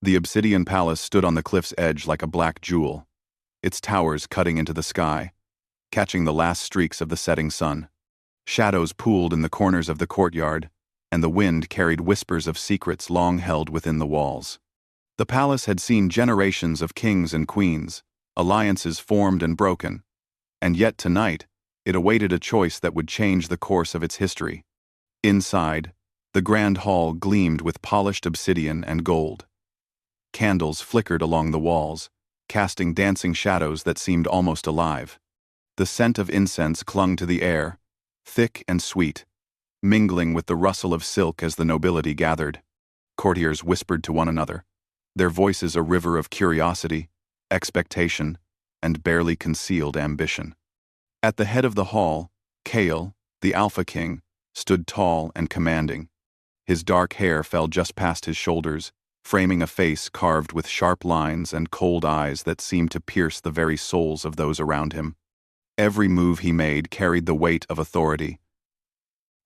The obsidian palace stood on the cliff's edge like a black jewel, its towers cutting into the sky, catching the last streaks of the setting sun. Shadows pooled in the corners of the courtyard, and the wind carried whispers of secrets long held within the walls. The palace had seen generations of kings and queens, alliances formed and broken, and yet tonight it awaited a choice that would change the course of its history. Inside, the grand hall gleamed with polished obsidian and gold. Candles flickered along the walls, casting dancing shadows that seemed almost alive. The scent of incense clung to the air, thick and sweet, mingling with the rustle of silk as the nobility gathered. Courtiers whispered to one another, their voices a river of curiosity, expectation, and barely concealed ambition. At the head of the hall, Kale, the Alpha King, stood tall and commanding. His dark hair fell just past his shoulders, framing a face carved with sharp lines and cold eyes that seemed to pierce the very souls of those around him. Every move he made carried the weight of authority,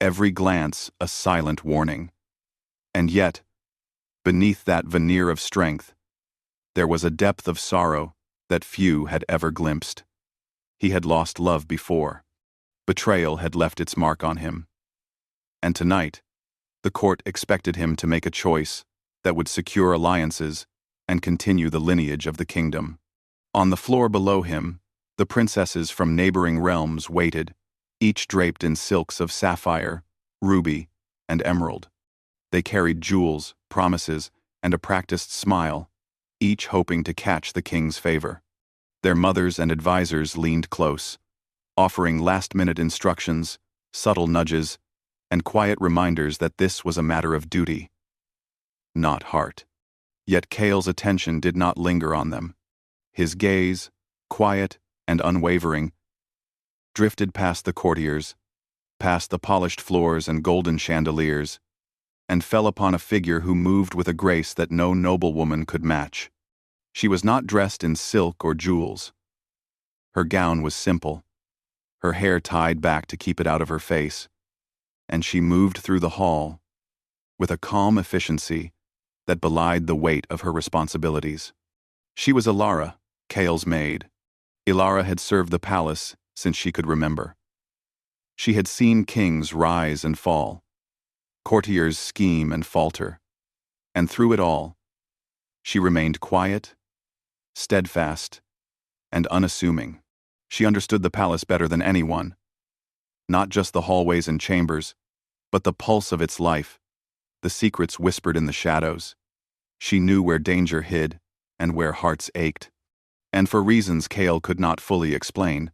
every glance a silent warning. And yet, beneath that veneer of strength, there was a depth of sorrow that few had ever glimpsed. He had lost love before. Betrayal had left its mark on him. And tonight, the court expected him to make a choice that would secure alliances and continue the lineage of the kingdom. On the floor below him, the princesses from neighboring realms waited, each draped in silks of sapphire, ruby, and emerald. They carried jewels, promises, and a practiced smile, each hoping to catch the king's favor. Their mothers and advisors leaned close, offering last-minute instructions, subtle nudges, and quiet reminders that this was a matter of duty, not heart. Yet Kale's attention did not linger on them. His gaze, quiet and unwavering, drifted past the courtiers, past the polished floors and golden chandeliers, and fell upon a figure who moved with a grace that no noblewoman could match. She was not dressed in silk or jewels. Her gown was simple, her hair tied back to keep it out of her face, and she moved through the hall with a calm efficiency that belied the weight of her responsibilities. She was Ilara, Kale's maid. Ilara had served the palace since she could remember. She had seen kings rise and fall, courtiers scheme and falter, and through it all, she remained quiet, steadfast, and unassuming. She understood the palace better than anyone, not just the hallways and chambers, but the pulse of its life, the secrets whispered in the shadows. She knew where danger hid and where hearts ached, and for reasons Kale could not fully explain,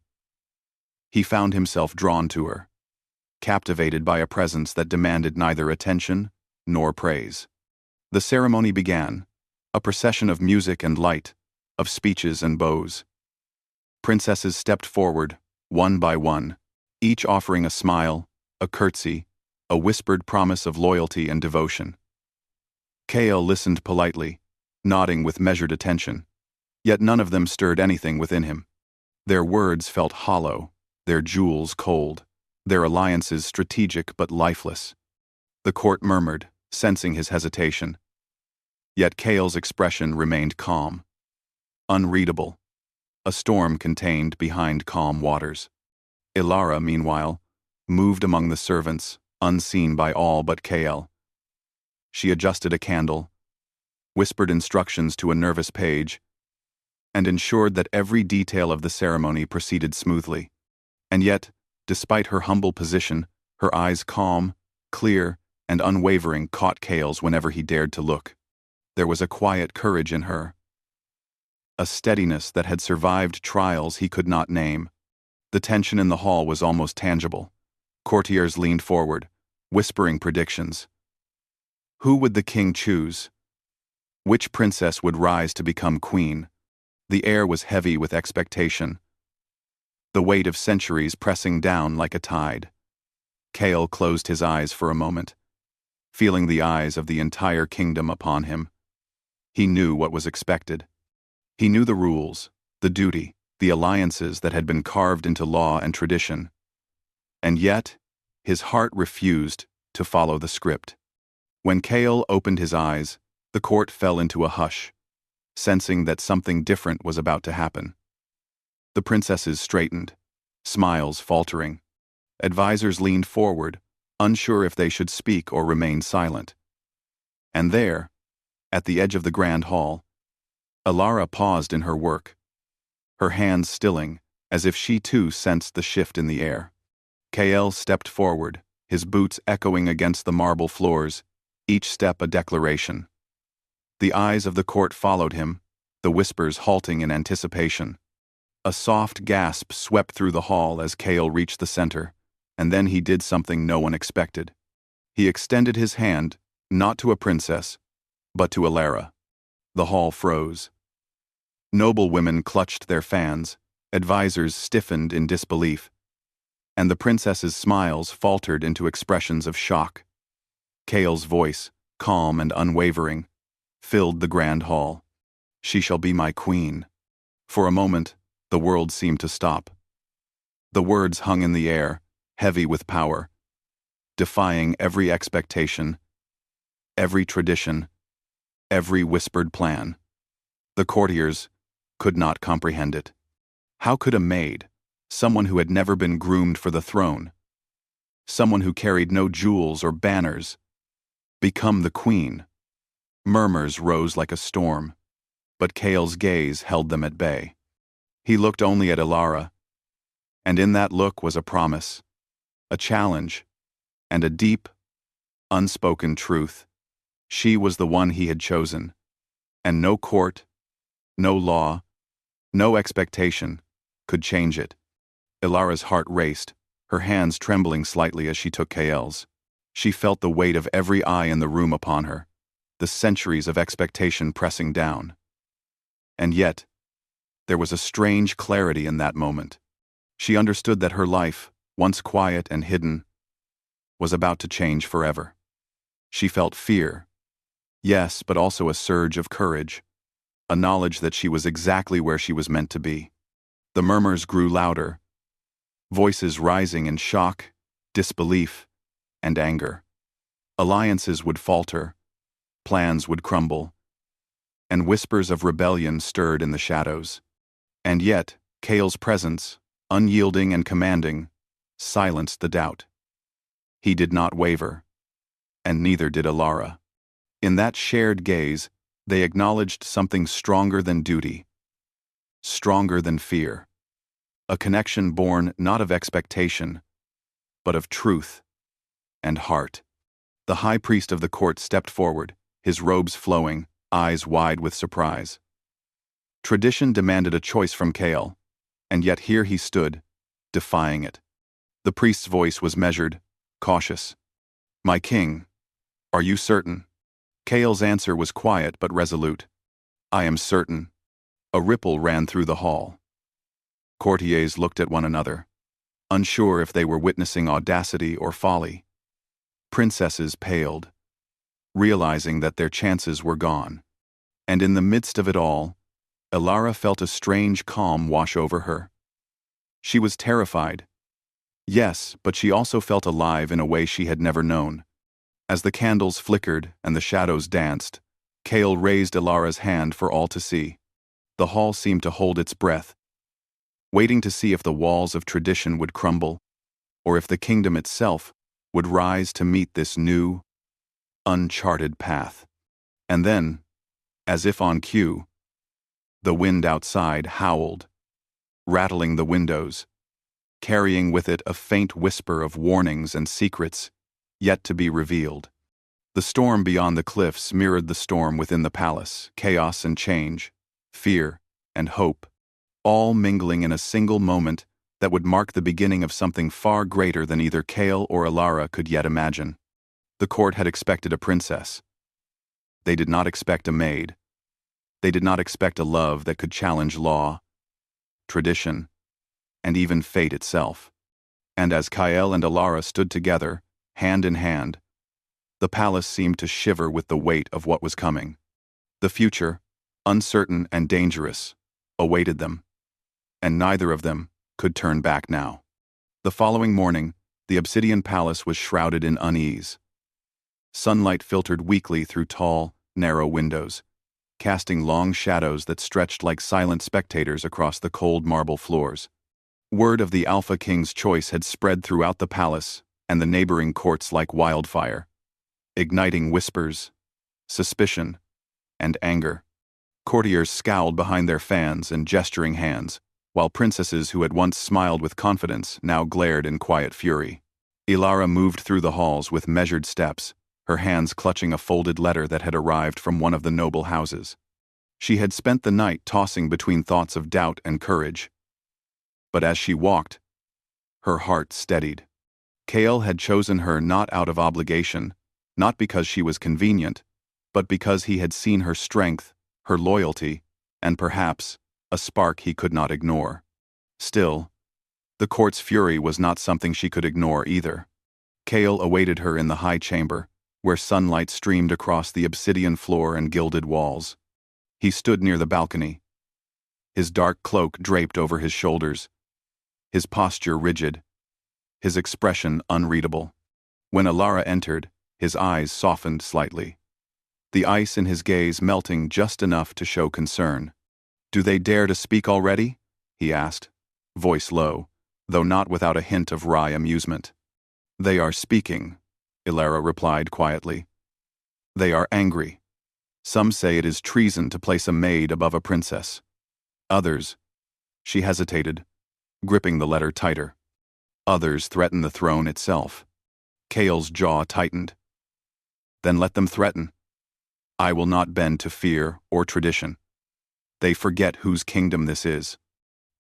he found himself drawn to her, captivated by a presence that demanded neither attention nor praise. The ceremony began, a procession of music and light, of speeches and bows. Princesses stepped forward, one by one, each offering a smile, a curtsy, a whispered promise of loyalty and devotion. Kale listened politely, nodding with measured attention, yet none of them stirred anything within him. Their words felt hollow, their jewels cold, their alliances strategic but lifeless. The court murmured, sensing his hesitation. Yet Kale's expression remained calm, unreadable, a storm contained behind calm waters. Ilara, meanwhile, moved among the servants, unseen by all but Kale. She adjusted a candle, whispered instructions to a nervous page, and ensured that every detail of the ceremony proceeded smoothly. And yet, despite her humble position, her eyes calm, clear, and unwavering caught Kale's whenever he dared to look. There was a quiet courage in her, a steadiness that had survived trials he could not name. The tension in the hall was almost tangible. Courtiers leaned forward, whispering predictions. Who would the king choose? Which princess would rise to become queen? The air was heavy with expectation, the weight of centuries pressing down like a tide. Kale closed his eyes for a moment, feeling the eyes of the entire kingdom upon him. He knew what was expected. He knew the rules, the duty, the alliances that had been carved into law and tradition. And yet, his heart refused to follow the script. When Kale opened his eyes, The court fell into a hush, sensing that something different was about to happen. The princesses straightened, smiles faltering. Advisors leaned forward, unsure if they should speak or remain silent. And there, at the edge of the grand hall, Alara paused in her work, her hands stilling, as if she too sensed the shift in the air. Kael stepped forward, his boots echoing against the marble floors, each step a declaration. The eyes of the court followed him, the whispers halting in anticipation. A soft gasp swept through the hall as Kael reached the center, and then he did something no one expected. He extended his hand, not to a princess, but to Alara. The hall froze. Noble women clutched their fans, advisors stiffened in disbelief, and the princess's smiles faltered into expressions of shock. Kael's voice, calm and unwavering, filled the grand hall. "She shall be my queen." For a moment, the world seemed to stop. The words hung in the air, heavy with power, defying every expectation, every tradition, every whispered plan. The courtiers could not comprehend it. How could a maid, someone who had never been groomed for the throne, someone who carried no jewels or banners, become the queen? Murmurs rose like a storm, but Kael's gaze held them at bay. He looked only at Alara, and in that look was a promise, a challenge, and a deep, unspoken truth. She was the one he had chosen, and no court, no law, no expectation could change it. Ilara's heart raced, her hands trembling slightly as she took Kael's. She felt the weight of every eye in the room upon her, the centuries of expectation pressing down. And yet, there was a strange clarity in that moment. She understood that her life, once quiet and hidden, was about to change forever. She felt fear, yes, but also a surge of courage, a knowledge that she was exactly where she was meant to be. The murmurs grew louder, voices rising in shock, disbelief, and anger. Alliances would falter, plans would crumble, and whispers of rebellion stirred in the shadows. And yet, Kael's presence, unyielding and commanding, silenced the doubt. He did not waver, and neither did Alara. In that shared gaze, they acknowledged something stronger than duty, stronger than fear, a connection born not of expectation, but of truth and heart. The high priest of the court stepped forward, his robes flowing, eyes wide with surprise. Tradition demanded a choice from Kael, and yet here he stood, defying it. The priest's voice was measured, cautious. "My king, are you certain?" Kael's answer was quiet but resolute. "I am certain." A ripple ran through the hall. Courtiers looked at one another, unsure if they were witnessing audacity or folly. Princesses paled, realizing that their chances were gone. And in the midst of it all, Alara felt a strange calm wash over her. She was terrified. Yes, but she also felt alive in a way she had never known. As the candles flickered and the shadows danced, Kael raised Alara's hand for all to see. The hall seemed to hold its breath, waiting to see if the walls of tradition would crumble, or if the kingdom itself would rise to meet this new, uncharted path. And then, as if on cue, the wind outside howled, rattling the windows, carrying with it a faint whisper of warnings and secrets yet to be revealed. The storm beyond the cliffs mirrored the storm within the palace, chaos and change, fear and hope, all mingling in a single moment that would mark the beginning of something far greater than either Kael or Alara could yet imagine. The court had expected a princess. They did not expect a maid. They did not expect a love that could challenge law, tradition, and even fate itself. And as Kael and Alara stood together, hand in hand, the palace seemed to shiver with the weight of what was coming. The future, uncertain and dangerous, awaited them, and neither of them could turn back now. The following morning, the obsidian palace was shrouded in unease. Sunlight filtered weakly through tall, narrow windows, casting long shadows that stretched like silent spectators across the cold marble floors. Word of the Alpha King's choice had spread throughout the palace and the neighboring courts like wildfire, igniting whispers, suspicion, and anger. Courtiers scowled behind their fans and gesturing hands, while princesses who had once smiled with confidence now glared in quiet fury. Ilara moved through the halls with measured steps, her hands clutching a folded letter that had arrived from one of the noble houses. She had spent the night tossing between thoughts of doubt and courage. But as she walked, her heart steadied. Kale had chosen her not out of obligation, not because she was convenient, but because he had seen her strength, her loyalty, and perhaps a spark he could not ignore. Still, the court's fury was not something she could ignore either. Kale awaited her in the high chamber, where sunlight streamed across the obsidian floor and gilded walls. He stood near the balcony, his dark cloak draped over his shoulders, his posture rigid, his expression unreadable. When Ilara entered, his eyes softened slightly, the ice in his gaze melting just enough to show concern. "Do they dare to speak already?" he asked, voice low, though not without a hint of wry amusement. "They are speaking," Ilara replied quietly. "They are angry. Some say it is treason to place a maid above a princess. Others," she hesitated, gripping the letter tighter. "Others threaten the throne itself." Kale's jaw tightened. "Then let them threaten. I will not bend to fear or tradition. They forget whose kingdom this is."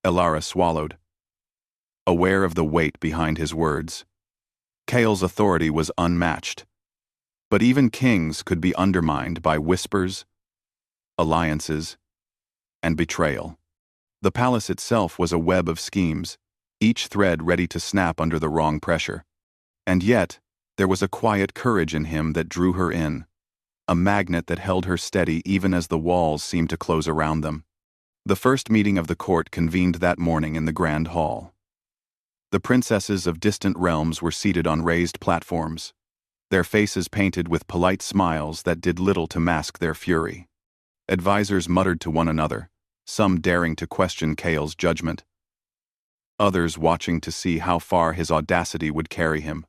Ilara swallowed, aware of the weight behind his words. Kale's authority was unmatched. But even kings could be undermined by whispers, alliances, and betrayal. The palace itself was a web of schemes, each thread ready to snap under the wrong pressure. And yet, there was a quiet courage in him that drew her in, a magnet that held her steady even as the walls seemed to close around them. The first meeting of the court convened that morning in the Grand Hall. The princesses of distant realms were seated on raised platforms, their faces painted with polite smiles that did little to mask their fury. Advisors muttered to one another, some daring to question Kale's judgment, others watching to see how far his audacity would carry him.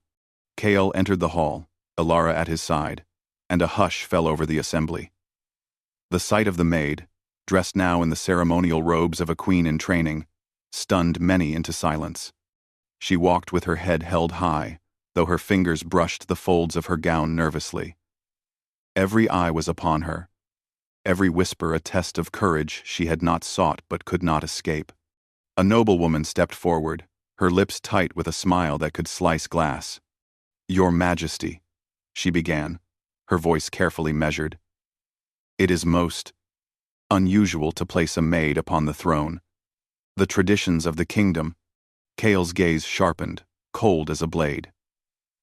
Kale entered the hall, Ilara at his side, and a hush fell over the assembly. The sight of the maid, dressed now in the ceremonial robes of a queen in training, stunned many into silence. She walked with her head held high, though her fingers brushed the folds of her gown nervously. Every eye was upon her, every whisper a test of courage she had not sought but could not escape. A noblewoman stepped forward, her lips tight with a smile that could slice glass. "Your Majesty," she began, her voice carefully measured. "It is most unusual to place a maid upon the throne. The traditions of the kingdom—" Kale's gaze sharpened, cold as a blade.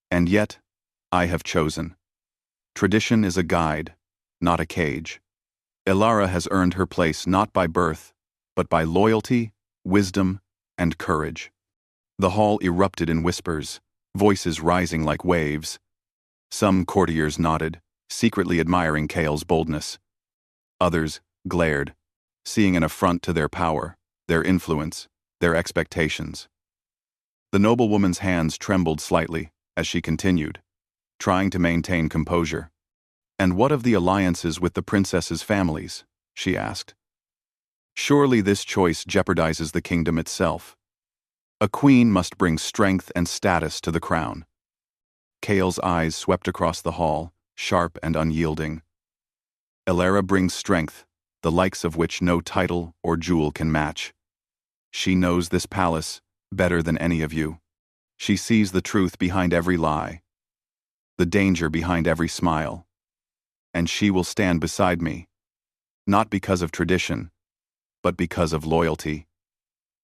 "And yet, I have chosen. Tradition is a guide, not a cage. Ilara has earned her place not by birth, but by loyalty, wisdom, and courage." The hall erupted in whispers, voices rising like waves. Some courtiers nodded, secretly admiring Kale's boldness. Others glared, seeing an affront to their power, their influence, their expectations. The noblewoman's hands trembled slightly as she continued, trying to maintain composure. "And what of the alliances with the princesses' families?" she asked. "Surely this choice jeopardizes the kingdom itself. A queen must bring strength and status to the crown." Kale's eyes swept across the hall, sharp and unyielding. "Ilara brings strength, the likes of which no title or jewel can match. She knows this palace better than any of you. She sees the truth behind every lie, the danger behind every smile. And she will stand beside me, not because of tradition, but because of loyalty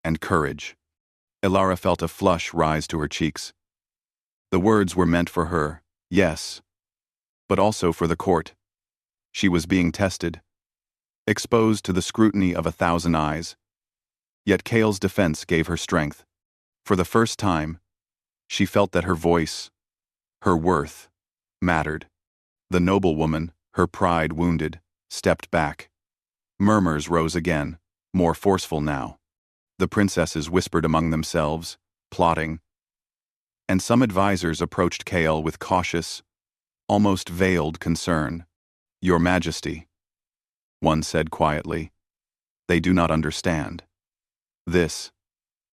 and courage." Ilara felt a flush rise to her cheeks. The words were meant for her, yes, but also for the court. She was being tested, exposed to the scrutiny of 1,000 eyes. Yet Kale's defense gave her strength. For the first time, she felt that her voice, her worth, mattered. The noblewoman, Her pride wounded, stepped back. Murmurs rose again, more forceful now. The princesses whispered among themselves, plotting. And some advisors approached Kale with cautious, almost veiled concern. "Your Majesty," one said quietly, "they do not understand. This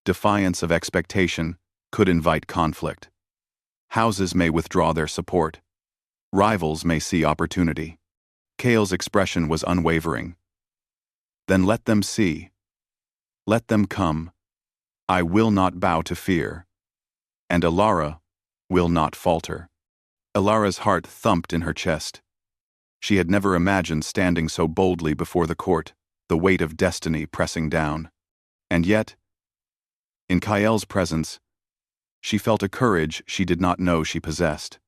defiance of expectation could invite conflict. Houses may withdraw their support. Rivals may see opportunity." Kale's expression was unwavering. "Then let them see. Let them come. I will not bow to fear. And Alara will not falter." Alara's heart thumped in her chest. She had never imagined standing so boldly before the court, the weight of destiny pressing down. And yet, in Kael's presence, she felt a courage she did not know she possessed.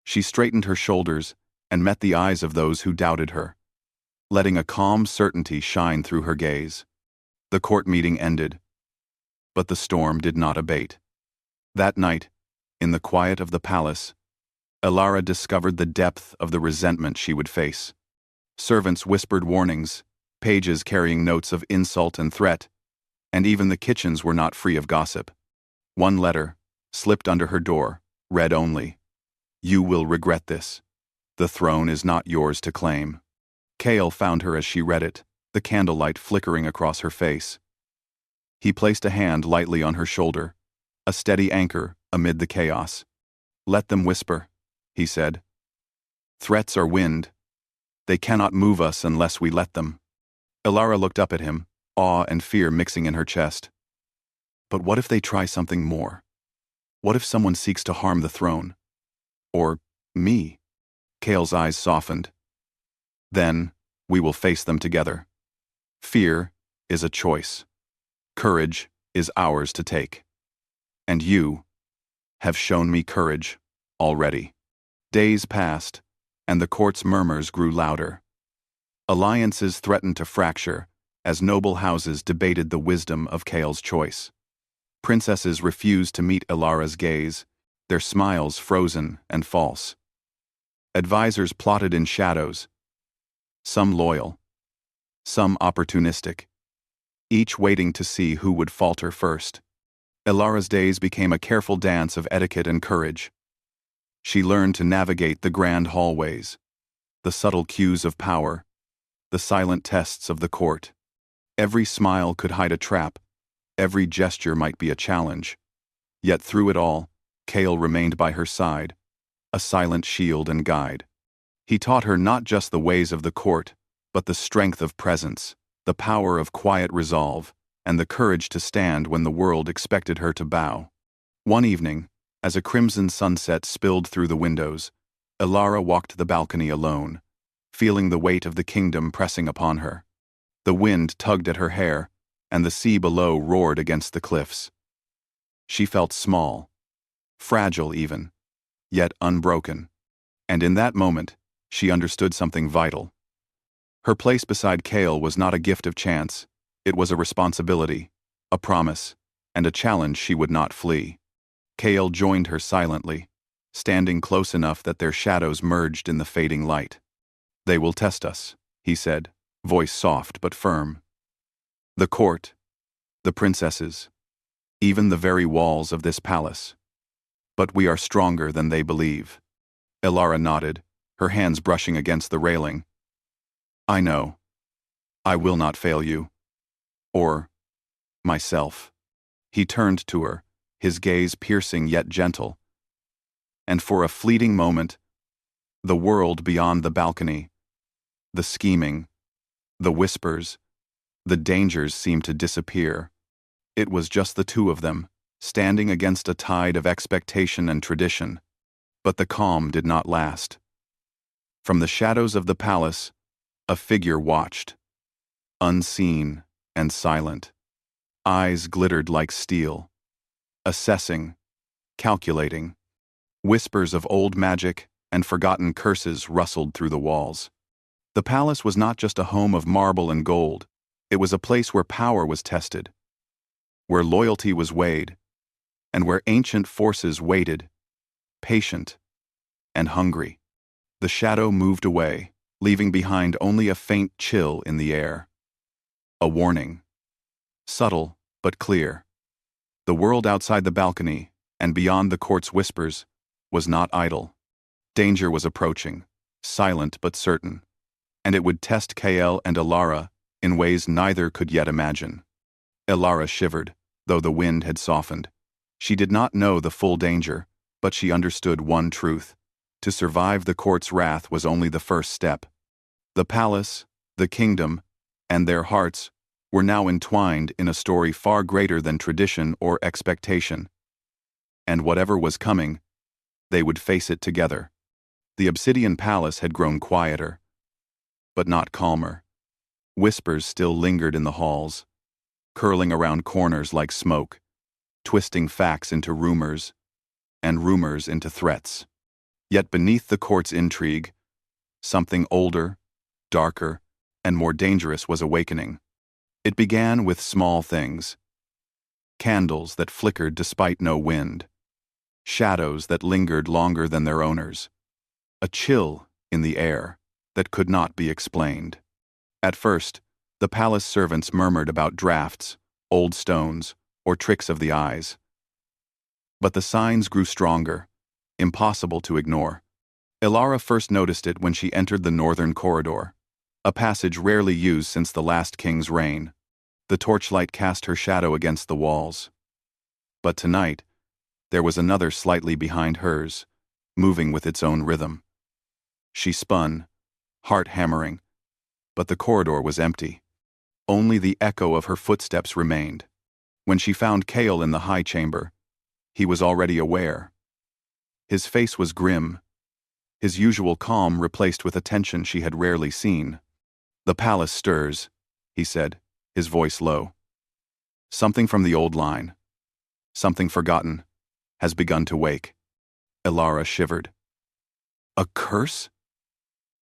She straightened her shoulders and met the eyes of those who doubted her, letting a calm certainty shine through her gaze. The court meeting ended, but the storm did not abate. That night, in the quiet of the palace, Alara discovered the depth of the resentment she would face. Servants whispered warnings, pages carrying notes of insult and threat, and even the kitchens were not free of gossip. One letter, slipped under her door, read only, "You will regret this. The throne is not yours to claim." Kale found her as she read it, the candlelight flickering across her face. He placed a hand lightly on her shoulder, a steady anchor amid the chaos. "Let them whisper," he said. "Threats are wind. They cannot move us unless we let them." Alara looked up at him, awe and fear mixing in her chest. "But what if they try something more? What if someone seeks to harm the throne? Or me?" Kale's eyes softened. "Then we will face them together. Fear is a choice. Courage is ours to take. And you have shown me courage already." Days passed, and the court's murmurs grew louder. Alliances threatened to fracture as noble houses debated the wisdom of Kale's choice. Princesses refused to meet Alara's gaze, their smiles frozen and false. Advisors plotted in shadows, some loyal, some opportunistic, each waiting to see who would falter first. Alara's days became a careful dance of etiquette and courage. She learned to navigate the grand hallways, the subtle cues of power, the silent tests of the court. Every smile could hide a trap, every gesture might be a challenge. Yet through it all, Kale remained by her side, a silent shield and guide. He taught her not just the ways of the court, but the strength of presence, the power of quiet resolve, and the courage to stand when the world expected her to bow. One evening, as a crimson sunset spilled through the windows, Alara walked the balcony alone, feeling the weight of the kingdom pressing upon her. The wind tugged at her hair, and the sea below roared against the cliffs. She felt small, fragile even, yet unbroken. And in that moment, she understood something vital. Her place beside Kale was not a gift of chance, it was a responsibility, a promise, and a challenge she would not flee. Kale joined her silently, standing close enough that their shadows merged in the fading light. "They will test us," he said, voice soft but firm. "The court, the princesses, even the very walls of this palace. But we are stronger than they believe." Alara nodded, her hands brushing against the railing. "I know. I will not fail you. Or myself." He turned to her, his gaze piercing yet gentle. And for a fleeting moment, the world beyond the balcony, the scheming, the whispers, the dangers seemed to disappear. It was just the two of them, standing against a tide of expectation and tradition. But the calm did not last. From the shadows of the palace, a figure watched, unseen and silent. Eyes glittered like steel, assessing, calculating. Whispers of old magic and forgotten curses rustled through the walls. The palace was not just a home of marble and gold, it was a place where power was tested, where loyalty was weighed, and where ancient forces waited, patient and hungry. The shadow moved away, leaving behind only a faint chill in the air. A warning. Subtle, but clear. The world outside the balcony, and beyond the court's whispers, was not idle. Danger was approaching, silent but certain, and it would test Kael and Elara in ways neither could yet imagine. Elara shivered, though the wind had softened. She did not know the full danger, but she understood one truth. To survive the court's wrath was only the first step. The palace, the kingdom, and their hearts were now entwined in a story far greater than tradition or expectation. And whatever was coming, they would face it together. The obsidian palace had grown quieter, but not calmer. Whispers still lingered in the halls, curling around corners like smoke, twisting facts into rumors, and rumors into threats. Yet beneath the court's intrigue, something older, darker, and more dangerous was awakening. It began with small things. Candles that flickered despite no wind. Shadows that lingered longer than their owners. A chill in the air that could not be explained. At first, the palace servants murmured about drafts, old stones, or tricks of the eyes. But the signs grew stronger, impossible to ignore. Elara first noticed it when she entered the northern corridor, a passage rarely used since the last king's reign. The torchlight cast her shadow against the walls. But tonight, there was another slightly behind hers, moving with its own rhythm. She spun, heart hammering, but the corridor was empty. Only the echo of her footsteps remained. When she found Kael in the high chamber, he was already aware. His face was grim, his usual calm replaced with a tension she had rarely seen. "The palace stirs," he said, his voice low. "Something from the old line, something forgotten, has begun to wake." Elara shivered. "A curse?"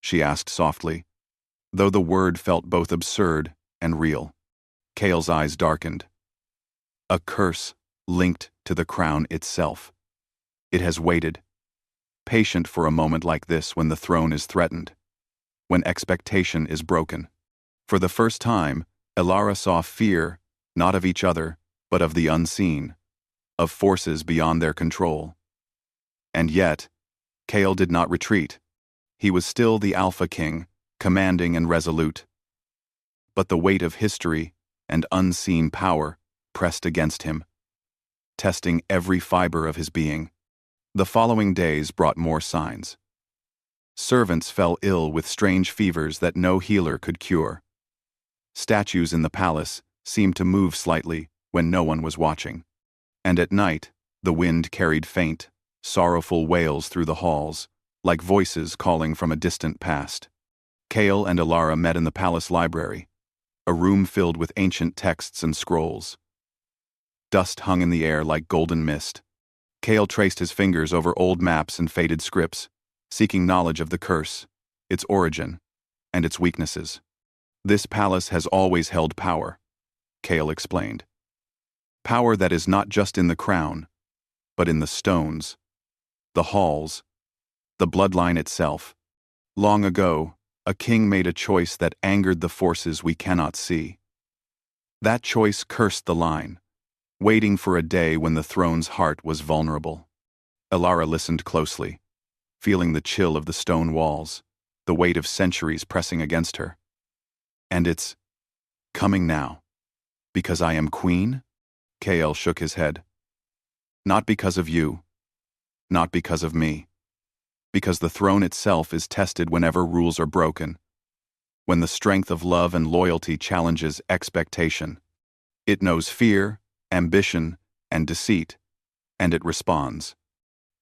she asked softly, though the word felt both absurd and real. Kael's eyes darkened. "A curse linked to the crown itself. It has waited, patient for a moment like this when the throne is threatened, when expectation is broken." For the first time, Elara saw fear, not of each other, but of the unseen, of forces beyond their control. And yet, Kael did not retreat. He was still the Alpha King, commanding and resolute. But the weight of history and unseen power pressed against him, testing every fiber of his being. The following days brought more signs. Servants fell ill with strange fevers that no healer could cure. Statues in the palace seemed to move slightly when no one was watching. And at night, the wind carried faint, sorrowful wails through the halls, like voices calling from a distant past. Kael and Elara met in the palace library, a room filled with ancient texts and scrolls. Dust hung in the air like golden mist. Kael traced his fingers over old maps and faded scripts, seeking knowledge of the curse, its origin, and its weaknesses. "This palace has always held power," Kael explained. "Power that is not just in the crown, but in the stones, the halls, the bloodline itself. Long ago, a king made a choice that angered the forces we cannot see. That choice cursed the line, waiting for a day when the throne's heart was vulnerable." Elara listened closely, feeling the chill of the stone walls, the weight of centuries pressing against her. "And it's coming now. Because I am queen?" Kael shook his head. "Not because of you. Not because of me. Because the throne itself is tested whenever rules are broken. When the strength of love and loyalty challenges expectation. It knows fear, ambition, and deceit, and it responds."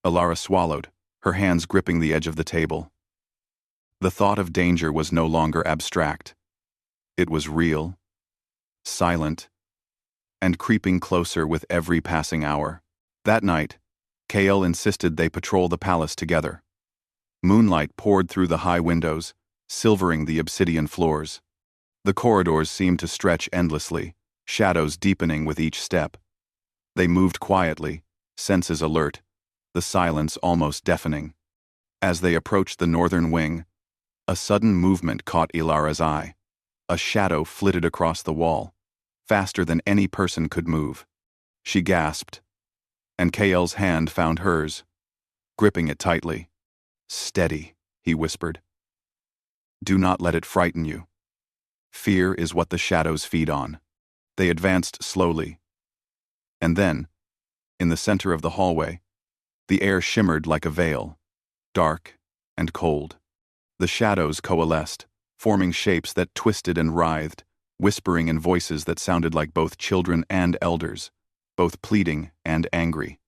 Elara swallowed, her hands gripping the edge of the table. The thought of danger was no longer abstract. It was real, silent, and creeping closer with every passing hour. That night, Kael insisted they patrol the palace together. Moonlight poured through the high windows, silvering the obsidian floors. The corridors seemed to stretch endlessly, shadows deepening with each step. They moved quietly, senses alert, the silence almost deafening. As they approached the northern wing, A sudden movement caught Ilara's eye. A shadow flitted across the wall, faster than any person could move. She gasped, and Kael's hand found hers, gripping it tightly. "Steady," he whispered. "Do not let it frighten you. Fear is what the shadows feed on." They advanced slowly. And then, in the center of the hallway, the air shimmered like a veil, dark and cold. The shadows coalesced, forming shapes that twisted and writhed, whispering in voices that sounded like both children and elders, both pleading and angry.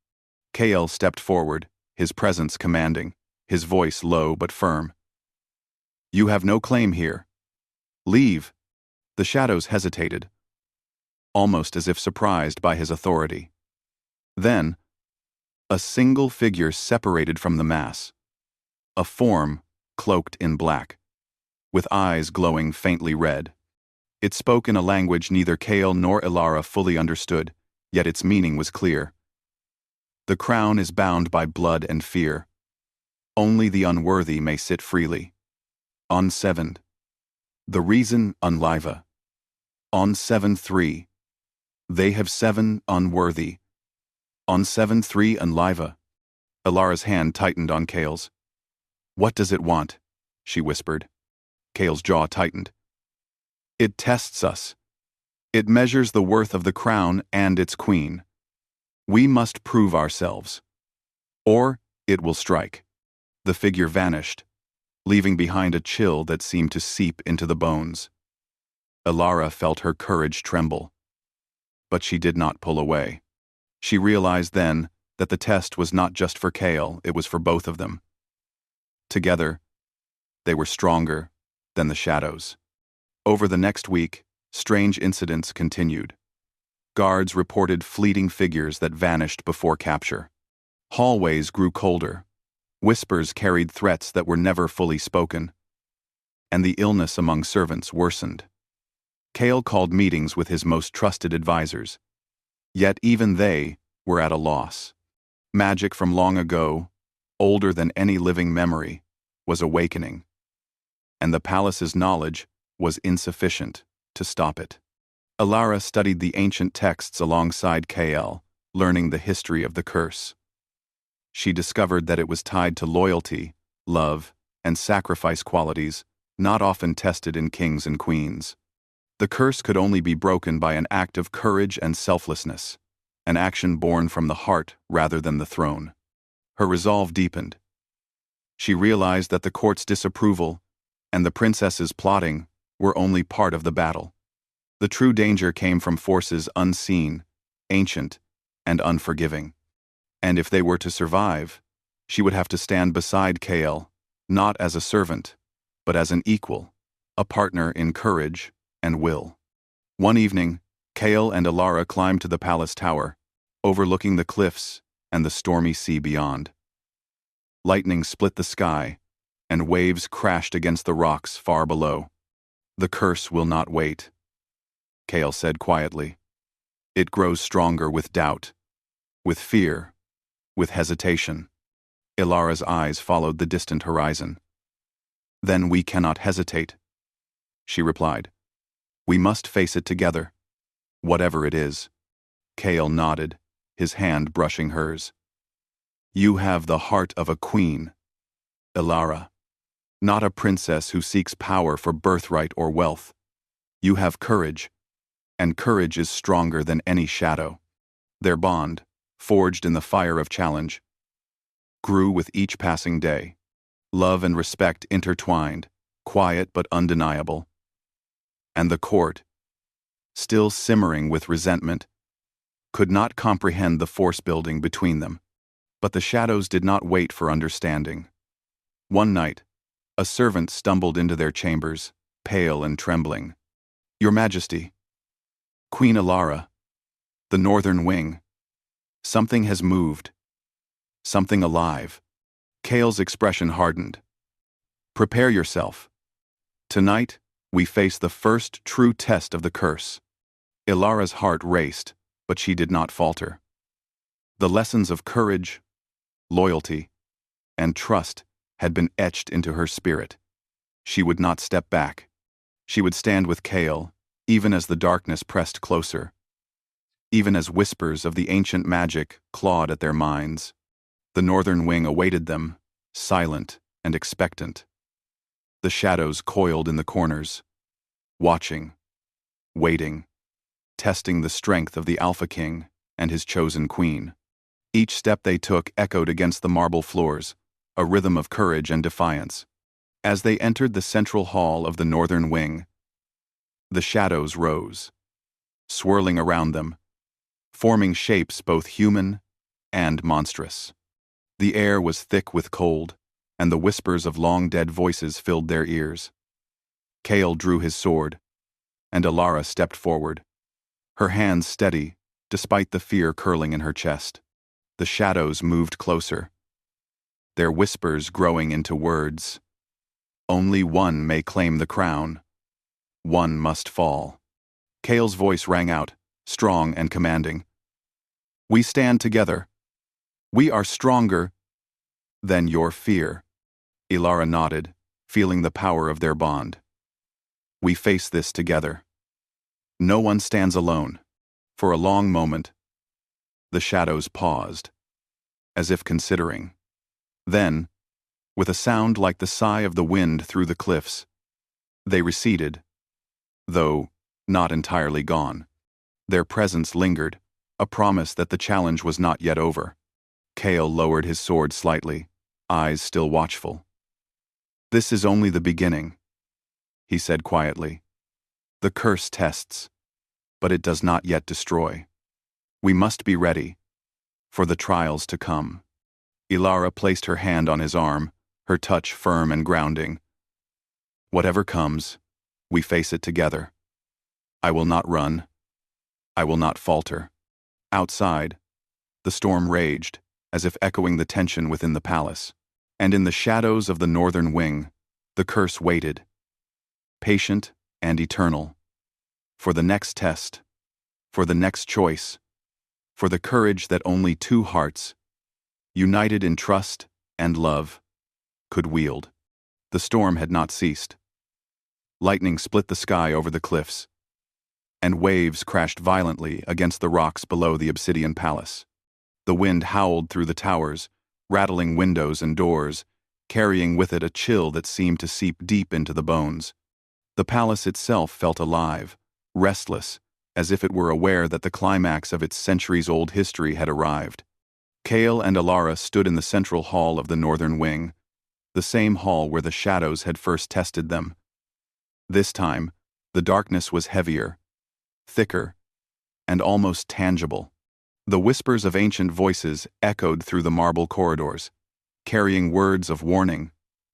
Kael stepped forward, his presence commanding, his voice low but firm. "You have no claim here. Leave." The shadows hesitated, almost as if surprised by his authority. Then, a single figure separated from the mass, a form cloaked in black, with eyes glowing faintly red. It spoke in a language neither Kael nor Ilara fully understood, yet its meaning was clear. "The crown is bound by blood and fear. Only the unworthy may sit freely. On 7. The reason unliva. On 7-3. They have 7 unworthy. On 7-3 unliva." Ilara's hand tightened on Kael's. "What does it want?" she whispered. Kael's jaw tightened. "It tests us. It measures the worth of the crown and its queen. We must prove ourselves. Or it will strike." The figure vanished, leaving behind a chill that seemed to seep into the bones. Ilara felt her courage tremble. But she did not pull away. She realized then that the test was not just for Kael, it was for both of them. Together, they were stronger than the shadows. Over the next week, strange incidents continued. Guards reported fleeting figures that vanished before capture. Hallways grew colder. Whispers carried threats that were never fully spoken. And the illness among servants worsened. Kael called meetings with his most trusted advisors. Yet even they were at a loss. Magic from long ago, older than any living memory, was awakening. And the palace's knowledge was insufficient to stop it. Ilara studied the ancient texts alongside Kael, learning the history of the curse. She discovered that it was tied to loyalty, love, and sacrifice qualities not often tested in kings and queens. The curse could only be broken by an act of courage and selflessness, an action born from the heart rather than the throne. Her resolve deepened. She realized that the court's disapproval and the princess's plotting were only part of the battle. The true danger came from forces unseen, ancient, and unforgiving. And if they were to survive, she would have to stand beside Kael, not as a servant, but as an equal, a partner in courage and will. One evening, Kael and Ilara climbed to the palace tower, overlooking the cliffs and the stormy sea beyond. Lightning split the sky, and waves crashed against the rocks far below. "The curse will not wait," Kael said quietly. "It grows stronger with doubt, with fear, with hesitation." Ilara's eyes followed the distant horizon. "Then we cannot hesitate," she replied. "We must face it together, whatever it is." Kael nodded, his hand brushing hers. "You have the heart of a queen, Ilara, not a princess who seeks power for birthright or wealth. You have courage, and courage is stronger than any shadow." Their bond, forged in the fire of challenge, grew with each passing day. Love and respect intertwined, quiet but undeniable. And the court, still simmering with resentment, could not comprehend the force building between them. But the shadows did not wait for understanding. One night, a servant stumbled into their chambers, pale and trembling. "Your Majesty, Queen Ilara, the northern wing. Something has moved. Something alive." Kael's expression hardened. "Prepare yourself. Tonight, we face the first true test of the curse." Ilara's heart raced, but she did not falter. The lessons of courage, loyalty, and trust had been etched into her spirit. She would not step back. She would stand with Kale, even as the darkness pressed closer, even as whispers of the ancient magic clawed at their minds. The northern wing awaited them, silent and expectant. The shadows coiled in the corners, watching, waiting, testing the strength of the Alpha King and his chosen queen. Each step they took echoed against the marble floors, a rhythm of courage and defiance. As they entered the central hall of the northern wing, the shadows rose, swirling around them, forming shapes both human and monstrous. The air was thick with cold, and the whispers of long-dead voices filled their ears. Kale drew his sword, and Alara stepped forward, her hands steady despite the fear curling in her chest. The shadows moved closer, their whispers growing into words. Only one may claim the crown. One must fall. Kale's voice rang out, strong and commanding. We stand together. We are stronger than your fear. Alara nodded, feeling the power of their bond. We face this together. No one stands alone. For a long moment, the shadows paused, as if considering. Then, with a sound like the sigh of the wind through the cliffs, they receded, though not entirely gone. Their presence lingered, a promise that the challenge was not yet over. Kale lowered his sword slightly, eyes still watchful. This is only the beginning, he said quietly. The curse tests, but it does not yet destroy. We must be ready for the trials to come. Alara placed her hand on his arm, her touch firm and grounding. Whatever comes, we face it together. I will not run. I will not falter. Outside, the storm raged, as if echoing the tension within the palace. And in the shadows of the northern wing, the curse waited, patient and eternal, for the next test, for the next choice, for the courage that only two hearts, united in trust and love, could wield. The storm had not ceased. Lightning split the sky over the cliffs, and waves crashed violently against the rocks below the obsidian palace. The wind howled through the towers, rattling windows and doors, carrying with it a chill that seemed to seep deep into the bones. The palace itself felt alive, restless, as if it were aware that the climax of its centuries-old history had arrived. Kale and Alara stood in the central hall of the northern wing, the same hall where the shadows had first tested them. This time, the darkness was heavier, thicker, and almost tangible. The whispers of ancient voices echoed through the marble corridors, carrying words of warning,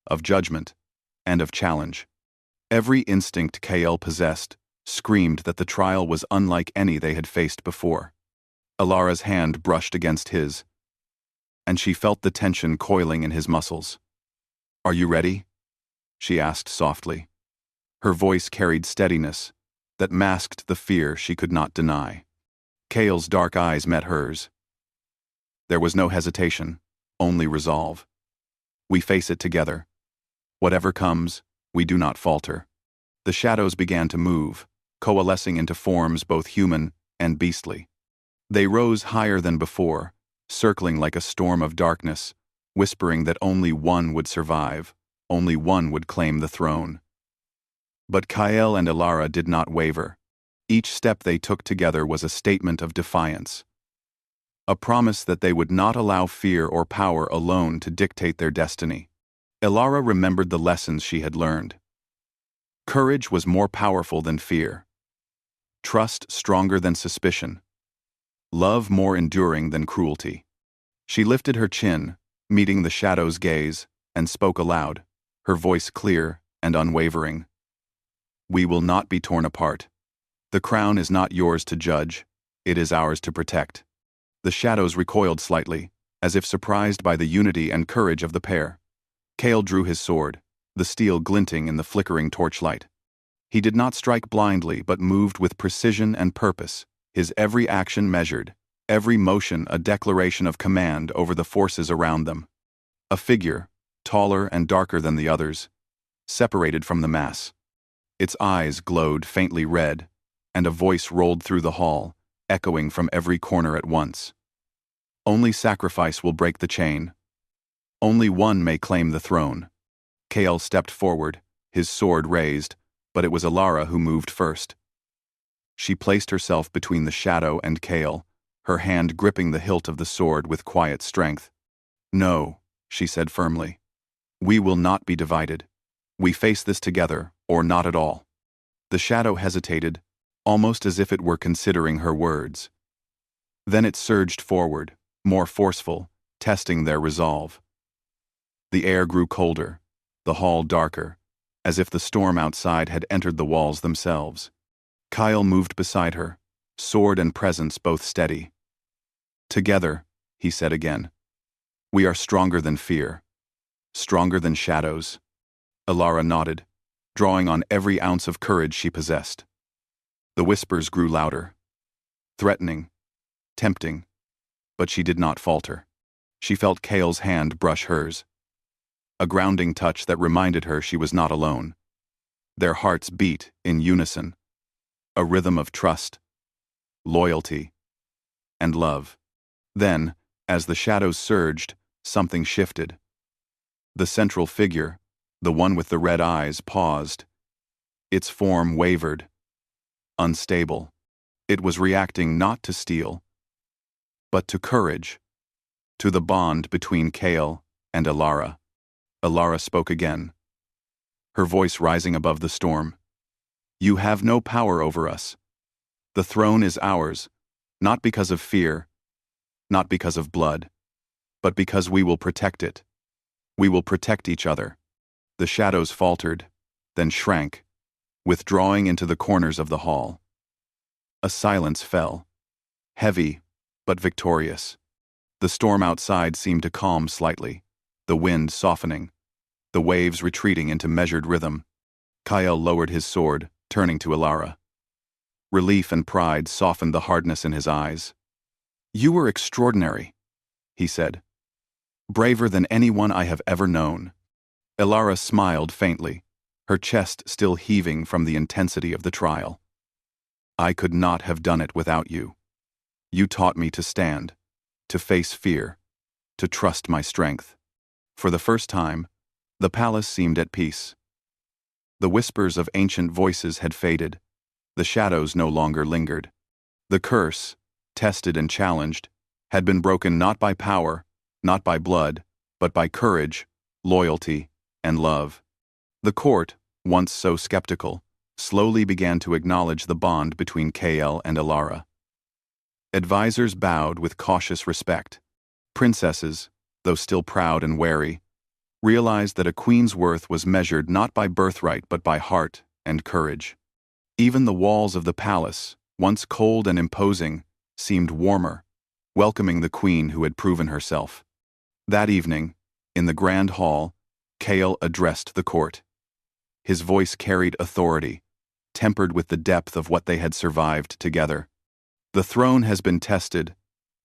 of judgment, and of challenge. Every instinct Kale possessed screamed that the trial was unlike any they had faced before. Alara's hand brushed against his, and she felt the tension coiling in his muscles. "Are you ready?" she asked softly. Her voice carried steadiness that masked the fear she could not deny. Kale's dark eyes met hers. There was no hesitation, only resolve. We face it together. Whatever comes, we do not falter. The shadows began to move, coalescing into forms both human and beastly. They rose higher than before, circling like a storm of darkness, whispering that only one would survive, only one would claim the throne. But Kale and Alara did not waver. Each step they took together was a statement of defiance, a promise that they would not allow fear or power alone to dictate their destiny. Alara remembered the lessons she had learned. Courage was more powerful than fear, trust stronger than suspicion, love more enduring than cruelty. She lifted her chin, meeting the shadow's gaze, and spoke aloud, her voice clear and unwavering. We will not be torn apart. The crown is not yours to judge, it is ours to protect. The shadows recoiled slightly, as if surprised by the unity and courage of the pair. Kale drew his sword, the steel glinting in the flickering torchlight. He did not strike blindly but moved with precision and purpose, his every action measured, every motion a declaration of command over the forces around them. A figure, taller and darker than the others, separated from the mass. Its eyes glowed faintly red, and a voice rolled through the hall, echoing from every corner at once. Only sacrifice will break the chain. Only one may claim the throne. Kael stepped forward, his sword raised, but it was Alara who moved first. She placed herself between the shadow and Kael, her hand gripping the hilt of the sword with quiet strength. "No," she said firmly. "We will not be divided. We face this together, or not at all." The shadow hesitated, almost as if it were considering her words. Then it surged forward, more forceful, testing their resolve. The air grew colder, the hall darker, as if the storm outside had entered the walls themselves. Kyle moved beside her, sword and presence both steady. "Together," he said again. "We are stronger than fear, stronger than shadows." Alara nodded, drawing on every ounce of courage she possessed. The whispers grew louder, threatening, tempting, but she did not falter. She felt Kael's hand brush hers, a grounding touch that reminded her she was not alone. Their hearts beat in unison, a rhythm of trust, loyalty, and love. Then, as the shadows surged, something shifted. The central figure, the one with the red eyes, paused. Its form wavered, unstable. It was reacting not to steel, but to courage, to the bond between Kael and Alara. Alara spoke again, her voice rising above the storm. "You have no power over us. The throne is ours, not because of fear, not because of blood, but because we will protect it. We will protect each other." The shadows faltered, then shrank, withdrawing into the corners of the hall. A silence fell, heavy but victorious. The storm outside seemed to calm slightly, the wind softening, the waves retreating into measured rhythm. Kael lowered his sword, turning to Alara. Relief and pride softened the hardness in his eyes. "You were extraordinary," he said. "Braver than anyone I have ever known." Alara smiled faintly, her chest still heaving from the intensity of the trial. "I could not have done it without you. You taught me to stand, to face fear, to trust my strength." For the first time, the palace seemed at peace. The whispers of ancient voices had faded, the shadows no longer lingered. The curse, tested and challenged, had been broken not by power, not by blood, but by courage, loyalty, and love. The court, once so skeptical, slowly began to acknowledge the bond between Kael and Alara. Advisors bowed with cautious respect. Princesses, though still proud and wary, realized that a queen's worth was measured not by birthright but by heart and courage. Even the walls of the palace, once cold and imposing, seemed warmer, welcoming the queen who had proven herself. That evening, in the grand hall, Kael addressed the court. His voice carried authority, tempered with the depth of what they had survived together. "The throne has been tested,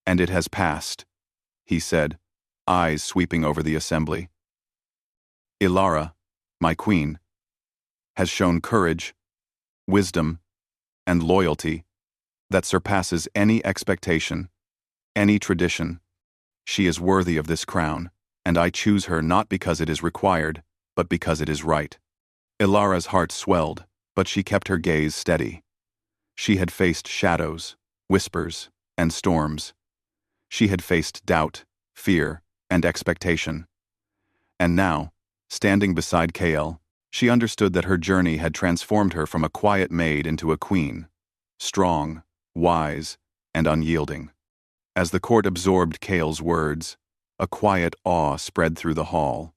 and it has passed," he said, eyes sweeping over the assembly. "Alara, my queen, has shown courage, wisdom, and loyalty that surpasses any expectation, any tradition. She is worthy of this crown, and I choose her not because it is required, but because it is right." Ilara's heart swelled, but she kept her gaze steady. She had faced shadows, whispers, and storms. She had faced doubt, fear, and expectation. And now, standing beside Kael, she understood that her journey had transformed her from a quiet maid into a queen, strong, wise, and unyielding. As the court absorbed Kael's words, a quiet awe spread through the hall.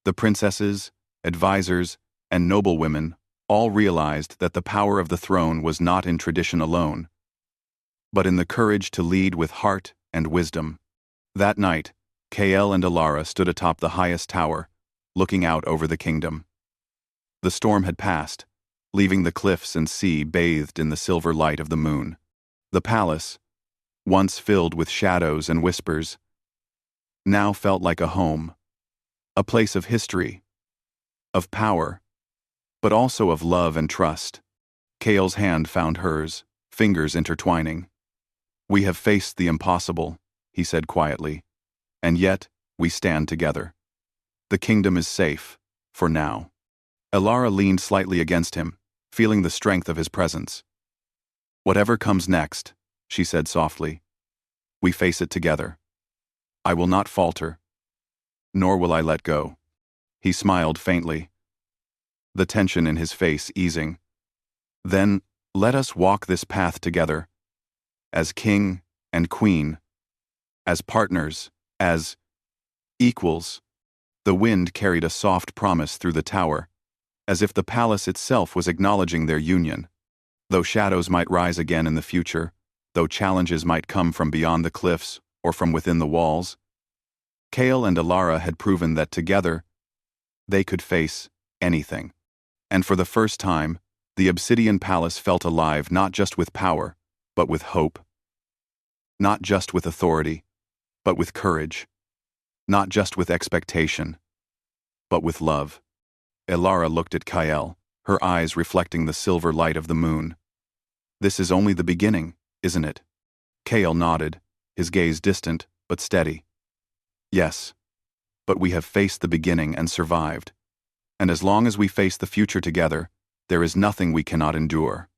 The princesses, advisors, and noblewomen all realized that the power of the throne was not in tradition alone, but in the courage to lead with heart and wisdom. That night, Kael and Alara stood atop the highest tower, looking out over the kingdom. The storm had passed, leaving the cliffs and sea bathed in the silver light of the moon. The palace, once filled with shadows and whispers, now felt like a home, a place of history, of power, but also of love and trust. Kael's hand found hers, fingers intertwining. "We have faced the impossible," he said quietly, "and yet we stand together. The kingdom is safe, for now." Elara leaned slightly against him, feeling the strength of his presence. "Whatever comes next," she said softly, "we face it together. I will not falter, nor will I let go." He smiled faintly, the tension in his face easing. "Then, let us walk this path together, as king and queen, as partners, as equals." The wind carried a soft promise through the tower, as if the palace itself was acknowledging their union. Though shadows might rise again in the future, though challenges might come from beyond the cliffs or from within the walls, Kael and Elara had proven that together they could face anything. And for the first time, the Obsidian Palace felt alive not just with power, but with hope. Not just with authority, but with courage. Not just with expectation, but with love. Elara looked at Kael, her eyes reflecting the silver light of the moon. "This is only the beginning, isn't it?" Kael nodded, his gaze distant but steady. "Yes, but we have faced the beginning and survived. And as long as we face the future together, there is nothing we cannot endure."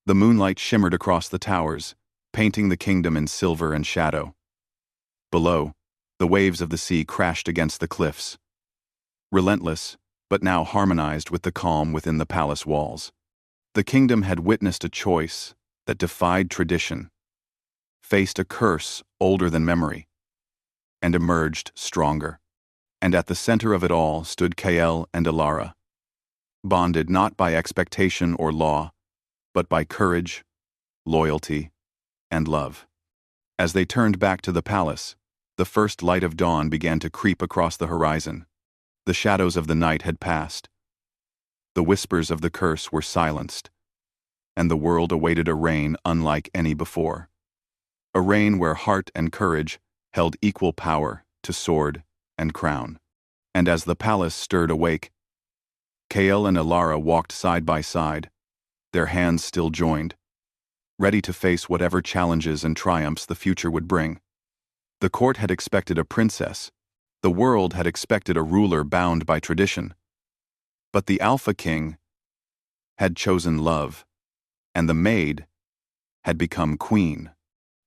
The moonlight shimmered across the towers, painting the kingdom in silver and shadow. Below, the waves of the sea crashed against the cliffs. Relentless, but now harmonized with the calm within the palace walls. The kingdom had witnessed a choice that defied tradition, faced a curse older than memory, and emerged stronger. And at the center of it all stood Kael and Elara, bonded not by expectation or law, but by courage, loyalty, and love. As they turned back to the palace, the first light of dawn began to creep across the horizon. The shadows of the night had passed. The whispers of the curse were silenced, and the world awaited a reign unlike any before. A reign where heart and courage held equal power to sword and crown. And as the palace stirred awake, Kael and Elara walked side by side, their hands still joined, ready to face whatever challenges and triumphs the future would bring. The court had expected a princess. The world had expected a ruler bound by tradition. But the Alpha King had chosen love, and the Maid had become queen.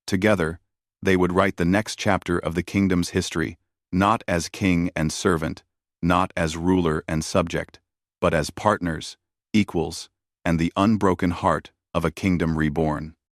Together, they would write the next chapter of the kingdom's history, not as king and servant, not as ruler and subject, but as partners, equals, and the unbroken heart of a kingdom reborn.